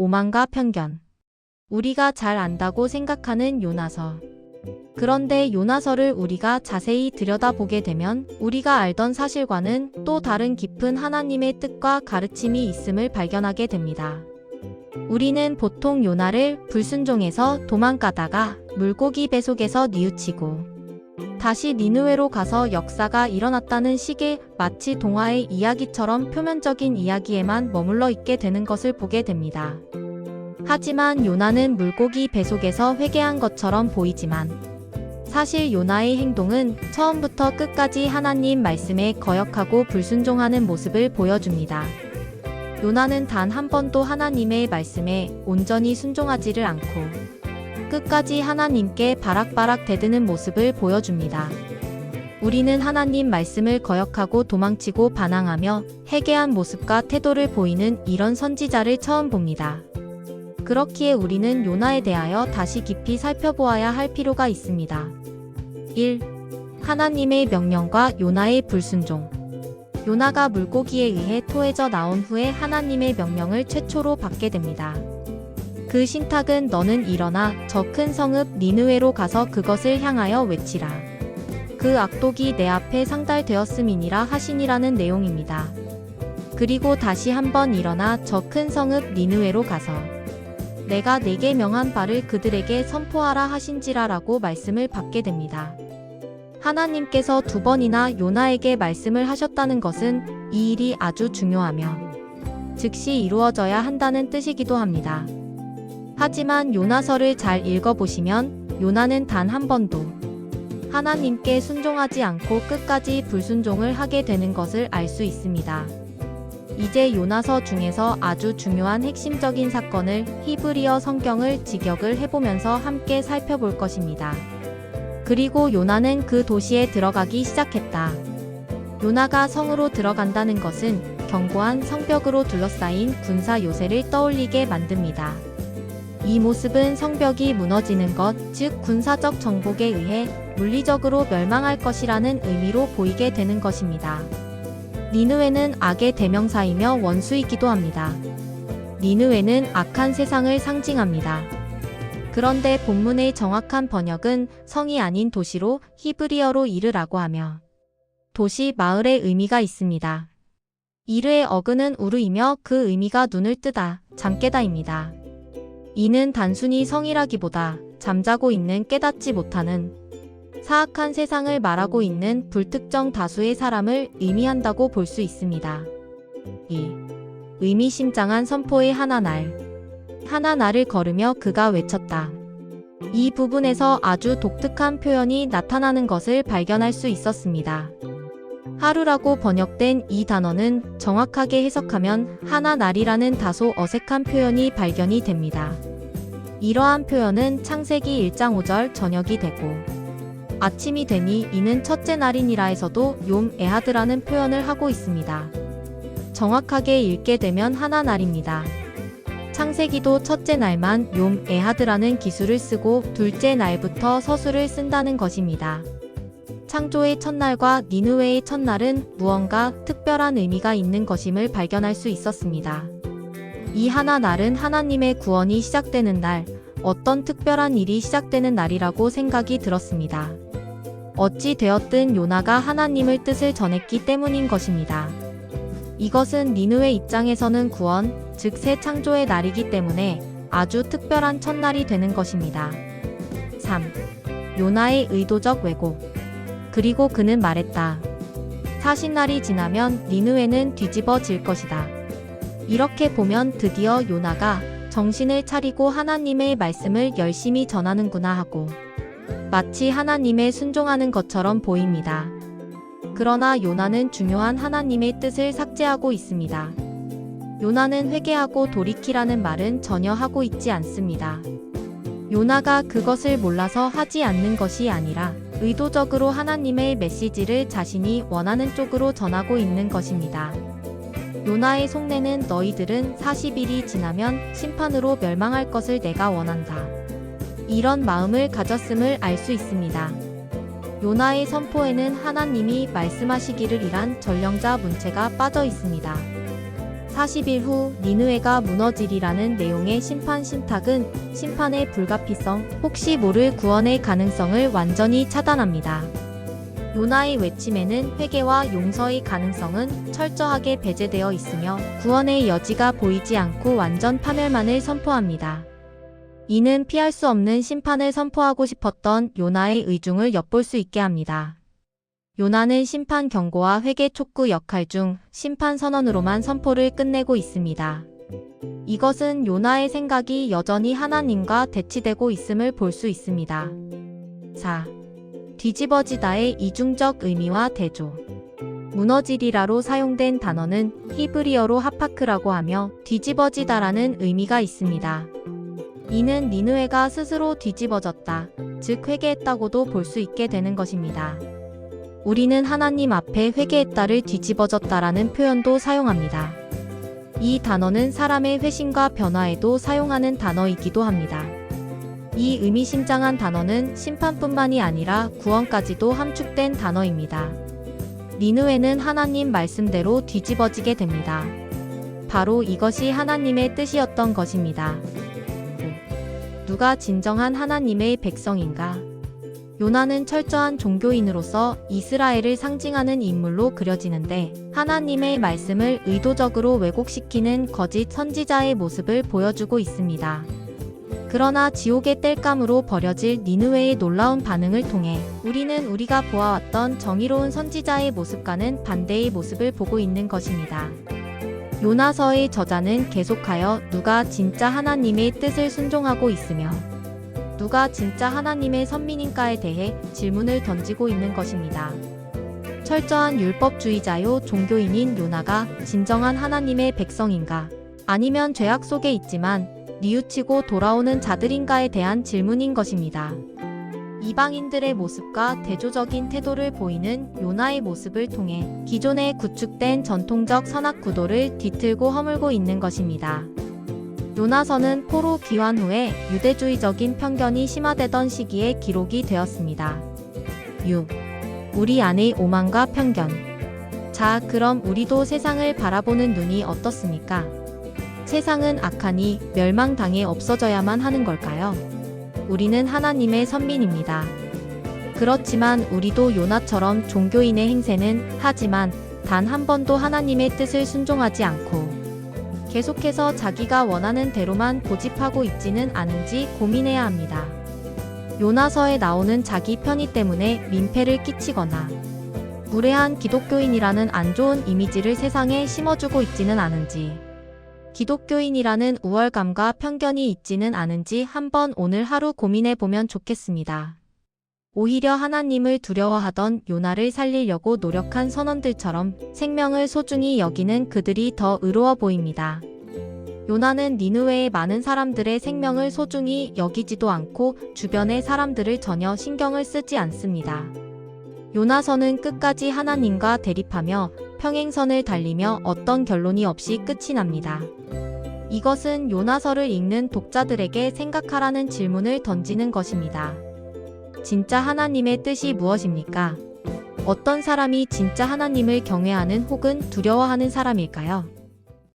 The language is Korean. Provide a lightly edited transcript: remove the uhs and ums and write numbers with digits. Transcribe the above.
오만과 편견. 우리가 잘 안다고 생각하는 요나서. 그런데 요나서를 우리가 자세히 들여다보게 되면 우리가 알던 사실과는 또 다른 깊은 하나님의 뜻과 가르침이 있음을 발견하게 됩니다. 우리는 보통 요나를 불순종해서 도망가다가 물고기 배 속에서 뉘우치고 다시 니느웨로 가서 역사가 일어났다는 식의 마치 동화의 이야기처럼 표면적인 이야기에만 머물러 있게 되는 것을 보게 됩니다. 하지만 요나는 물고기 배 속에서 회개한 것처럼 보이지만 사실 요나의 행동은 처음부터 끝까지 하나님 말씀에 거역하고 불순종하는 모습을 보여줍니다. 요나는 단 한 번도 하나님의 말씀에 온전히 순종하지를 않고 끝까지 하나님께 바락바락 대드는 모습을 보여줍니다. 우리는 하나님 말씀을 거역하고 도망치고 반항하며 해괴한 모습과 태도를 보이는 이런 선지자를 처음 봅니다. 그렇기에 우리는 요나에 대하여 다시 깊이 살펴보아야 할 필요가 있습니다. 1. 하나님의 명령과 요나의 불순종. 요나가 물고기에 의해 토해져 나온 후에 하나님의 명령을 최초로 받게 됩니다. 그 신탁은 너는 일어나 저 큰 성읍 니느웨로 가서 그것을 향하여 외치라. 그 악독이 내 앞에 상달되었음이니라 하시니라는 내용입니다. 그리고 다시 한번 일어나 저 큰 성읍 니느웨로 가서 내가 내게 명한 바를 그들에게 선포하라 하신지라라고 말씀을 받게 됩니다. 하나님께서 2번이나 요나에게 말씀을 하셨다는 것은 이 일이 아주 중요하며 즉시 이루어져야 한다는 뜻이기도 합니다. 하지만 요나서를 잘 읽어보시면 요나는 단 한 번도 하나님께 순종하지 않고 끝까지 불순종을 하게 되는 것을 알 수 있습니다. 이제 요나서 중에서 아주 중요한 핵심적인 사건을 히브리어 성경을 직역을 해보면서 함께 살펴볼 것입니다. 그리고 요나는 그 도시에 들어가기 시작했다. 요나가 성으로 들어간다는 것은 견고한 성벽으로 둘러싸인 군사 요새를 떠올리게 만듭니다. 이 모습은 성벽이 무너지는 것, 즉 군사적 정복에 의해 물리적으로 멸망할 것이라는 의미로 보이게 되는 것입니다. 니느웨는 악의 대명사이며 원수이기도 합니다. 니느웨는 악한 세상을 상징합니다. 그런데 본문의 정확한 번역은 성이 아닌 도시로 히브리어로 이르라고 하며 도시 마을의 의미가 있습니다. 이르의 어근은 우르이며 그 의미가 눈을 뜨다, 잠깨다입니다. 이는 단순히 성이라기보다 잠자고 있는 깨닫지 못하는 사악한 세상을 말하고 있는 불특정 다수의 사람을 의미한다고 볼 수 있습니다. 2. 의미심장한 선포의 하나날을 걸으며 그가 외쳤다. 이 부분에서 아주 독특한 표현이 나타나는 것을 발견할 수 있었습니다. 하루라고 번역된 이 단어는 정확하게 해석하면 하나날이라는 다소 어색한 표현이 발견이 됩니다. 이러한 표현은 창세기 1장 5절 저녁이 되고 아침이 되니 이는 첫째 날이니라에서도 욤 에하드라는 표현을 하고 있습니다. 정확하게 읽게 되면 하나날입니다. 창세기도 첫째 날만 욤 에하드라는 기술을 쓰고 둘째 날부터 서술을 쓴다는 것입니다. 창조의 첫날과 니느웨의 첫날은 무언가 특별한 의미가 있는 것임을 발견할 수 있었습니다. 이 하나날은 하나님의 구원이 시작되는 날, 어떤 특별한 일이 시작되는 날이라고 생각이 들었습니다. 어찌 되었든 요나가 하나님의 뜻을 전했기 때문인 것입니다. 이것은 니느웨 입장에서는 구원, 즉 새 창조의 날이기 때문에 아주 특별한 첫날이 되는 것입니다. 3. 요나의 의도적 왜곡. 그리고 그는 말했다. 40날이 지나면 니느웨는 뒤집어질 것이다. 이렇게 보면 드디어 요나가 정신을 차리고 하나님의 말씀을 열심히 전하는구나 하고 마치 하나님에 순종하는 것처럼 보입니다. 그러나 요나는 중요한 하나님의 뜻을 삭제하고 있습니다. 요나는 회개하고 돌이키라는 말은 전혀 하고 있지 않습니다. 요나가 그것을 몰라서 하지 않는 것이 아니라 의도적으로 하나님의 메시지를 자신이 원하는 쪽으로 전하고 있는 것입니다. 요나의 속내는 너희들은 40일이 지나면 심판으로 멸망할 것을 내가 원한다. 이런 마음을 가졌음을 알 수 있습니다. 요나의 선포에는 하나님이 말씀하시기를 이란 전령자 문체가 빠져 있습니다. 40일 후 니느웨가 무너지리라는 내용의 심판 신탁은 심판의 불가피성, 혹시 모를 구원의 가능성을 완전히 차단합니다. 요나의 외침에는 회개와 용서의 가능성은 철저하게 배제되어 있으며 구원의 여지가 보이지 않고 완전 파멸만을 선포합니다. 이는 피할 수 없는 심판을 선포하고 싶었던 요나의 의중을 엿볼 수 있게 합니다. 요나는 심판 경고와 회개 촉구 역할 중 심판 선언으로만 선포를 끝내고 있습니다. 이것은 요나의 생각이 여전히 하나님과 대치되고 있음을 볼 수 있습니다. 4. 뒤집어지다의 이중적 의미와 대조. 무너지리라로 사용된 단어는 히브리어로 하파크라고 하며 뒤집어지다라는 의미가 있습니다. 이는 니느웨가 스스로 뒤집어졌다, 즉 회개했다고도 볼 수 있게 되는 것입니다. 우리는 하나님 앞에 회개했다를 뒤집어졌다라는 표현도 사용합니다. 이 단어는 사람의 회심과 변화에도 사용하는 단어이기도 합니다. 이 의미심장한 단어는 심판뿐만이 아니라 구원까지도 함축된 단어입니다. 니느웨는 하나님 말씀대로 뒤집어지게 됩니다. 바로 이것이 하나님의 뜻이었던 것입니다. 누가 진정한 하나님의 백성인가? 요나는 철저한 종교인으로서 이스라엘을 상징하는 인물로 그려지는데 하나님의 말씀을 의도적으로 왜곡시키는 거짓 선지자의 모습을 보여주고 있습니다. 그러나 지옥의 땔감으로 버려질 니느웨의 놀라운 반응을 통해 우리는 우리가 보아왔던 정의로운 선지자의 모습과는 반대의 모습을 보고 있는 것입니다. 요나서의 저자는 계속하여 누가 진짜 하나님의 뜻을 순종하고 있으며 누가 진짜 하나님의 선민인가에 대해 질문을 던지고 있는 것입니다. 철저한 율법주의자요 종교인인 요나가 진정한 하나님의 백성인가? 아니면 죄악 속에 있지만 뉘우치고 돌아오는 자들인가에 대한 질문인 것입니다. 이방인들의 모습과 대조적인 태도를 보이는 요나의 모습을 통해 기존에 구축된 전통적 선악 구도를 뒤틀고 허물고 있는 것입니다. 요나서는 포로 귀환 후에 유대주의적인 편견이 심화되던 시기에 기록이 되었습니다. 6. 우리 안의 오만과 편견. 자, 그럼 우리도 세상을 바라보는 눈이 어떻습니까? 세상은 악하니 멸망당해 없어져야만 하는 걸까요? 우리는 하나님의 선민입니다. 그렇지만 우리도 요나처럼 종교인의 행세는 하지만 단 한 번도 하나님의 뜻을 순종하지 않고 계속해서 자기가 원하는 대로만 고집하고 있지는 않은지 고민해야 합니다. 요나서에 나오는 자기 편의 때문에 민폐를 끼치거나 무례한 기독교인이라는 안 좋은 이미지를 세상에 심어주고 있지는 않은지 기독교인이라는 우월감과 편견이 있지는 않은지 한번 오늘 하루 고민해 보면 좋겠습니다. 오히려 하나님을 두려워하던 요나를 살리려고 노력한 선원들처럼 생명을 소중히 여기는 그들이 더 의로워 보입니다. 요나는 니느웨의 많은 사람들의 생명을 소중히 여기지도 않고 주변의 사람들을 전혀 신경을 쓰지 않습니다. 요나서는 끝까지 하나님과 대립하며 평행선을 달리며 어떤 결론이 없이 끝이 납니다. 이것은 요나서를 읽는 독자들에게 생각하라는 질문을 던지는 것입니다. 진짜 하나님의 뜻이 무엇입니까? 어떤 사람이 진짜 하나님을 경외하는 혹은 두려워하는 사람일까요?